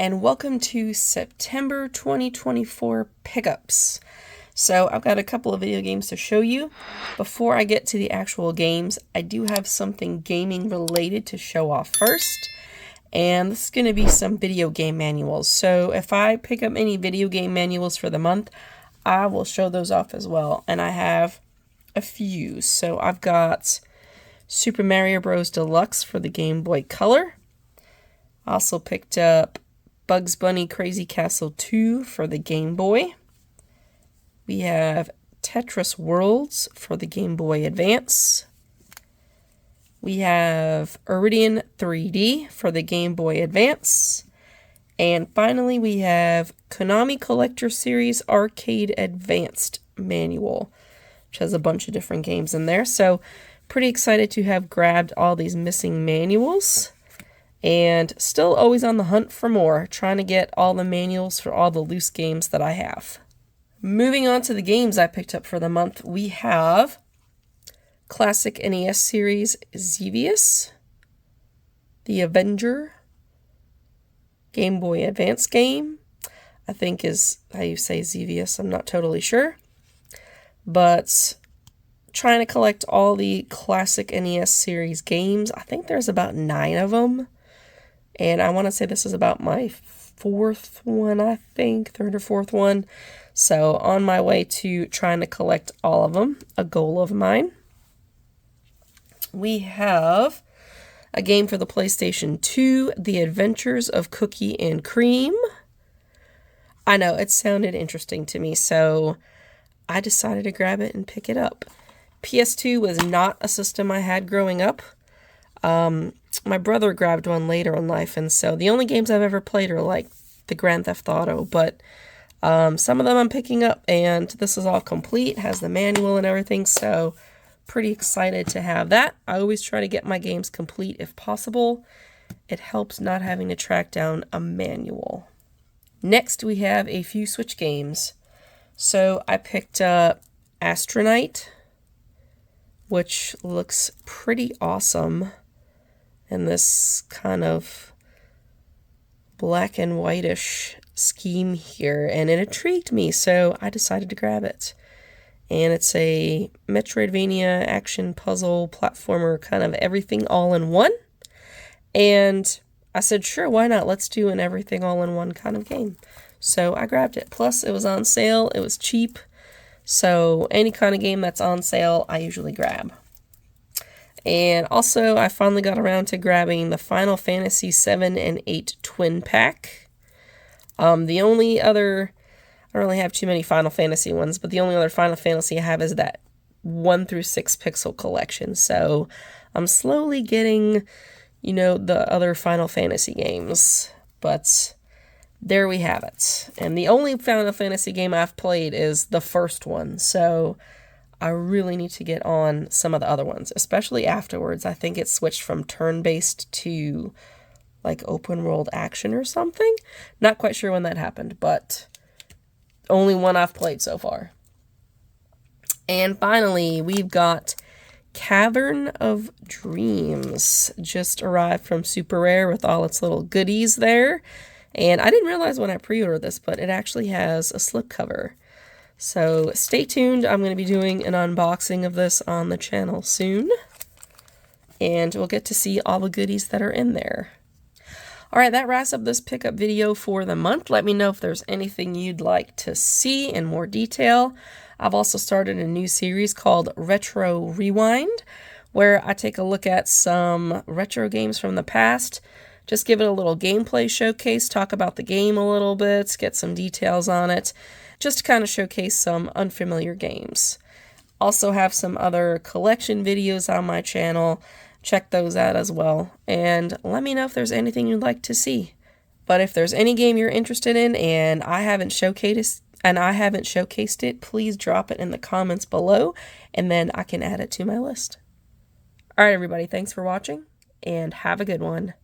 and welcome to September 2024 pickups. So I've got a couple of video games to show you. Before I get to the actual games, I do have something gaming related to show off first. And this is going to be some video game manuals. So if I pick up any video game manuals for the month, I will show those off as well. And I have a few. So I've got Super Mario Bros. Deluxe for the Game Boy Color. I also picked up Bugs Bunny Crazy Castle 2 for the Game Boy. We have Tetris Worlds for the Game Boy Advance. We have Iridian 3D for the Game Boy Advance. And finally, we have Konami Collector Series Arcade Advanced Manual, which has a bunch of different games in there. So, pretty excited to have grabbed all these missing manuals. And still always on the hunt for more, trying to get all the manuals for all the loose games that I have. Moving on to the games I picked up for the month, we have Classic NES Series Xevious, The Avenger, Game Boy Advance game, I think is how you say Xevious, I'm not totally sure. But trying to collect all the Classic NES Series games, I think there's about 9 of them. And I want to say this is about my fourth one, I think, third or fourth one. So on my way to trying to collect all of them, a goal of mine. We have a game for the PlayStation 2, The Adventures of Cookie and Cream. I know, it sounded interesting to me, so I decided to grab it and pick it up. PS2 was not a system I had growing up. My brother grabbed one later in life, and so the only games I've ever played are like the Grand Theft Auto, but some of them I'm picking up, and this is all complete, has the manual and everything, so pretty excited to have that. I always try to get my games complete if possible. It helps not having to track down a manual. Next, we have a few Switch games. So I picked up Astronite, which looks pretty awesome in this kind of black and whitish scheme here, and it intrigued me, so I decided to grab it. And it's a Metroidvania action puzzle platformer, kind of everything all in one. And I said, sure, why not? Let's do an everything all in one kind of game. So I grabbed it. Plus, it was on sale. It was cheap. So any kind of game that's on sale, I usually grab. And also, I finally got around to grabbing the Final Fantasy 7 and 8 Twin Pack. The only other, I don't really have too many Final Fantasy ones, but the only other Final Fantasy I have is that 1 through 6 pixel collection. So I'm slowly getting, the other Final Fantasy games. But there we have it. And the only Final Fantasy game I've played is the first one. So I really need to get on some of the other ones, especially afterwards. I think it switched from turn-based to like open world action or something. Not quite sure when that happened, but only one I've played so far. And finally, we've got Cavern of Dreams. Just arrived from Super Rare with all its little goodies there. And I didn't realize when I pre-ordered this, but it actually has a slipcover. So stay tuned. I'm going to be doing an unboxing of this on the channel soon. And we'll get to see all the goodies that are in there. Alright, that wraps up this pickup video for the month. Let me know if there's anything you'd like to see in more detail. I've also started a new series called Retro Rewind, where I take a look at some retro games from the past. Just give it a little gameplay showcase, talk about the game a little bit, get some details on it, just to kind of showcase some unfamiliar games. Also have some other collection videos on my channel. Check those out as well, and let me know if there's anything you'd like to see. But if there's any game you're interested in and I haven't showcased it, please drop it in the comments below, and then I can add it to my list. Alright everybody, thanks for watching, and have a good one.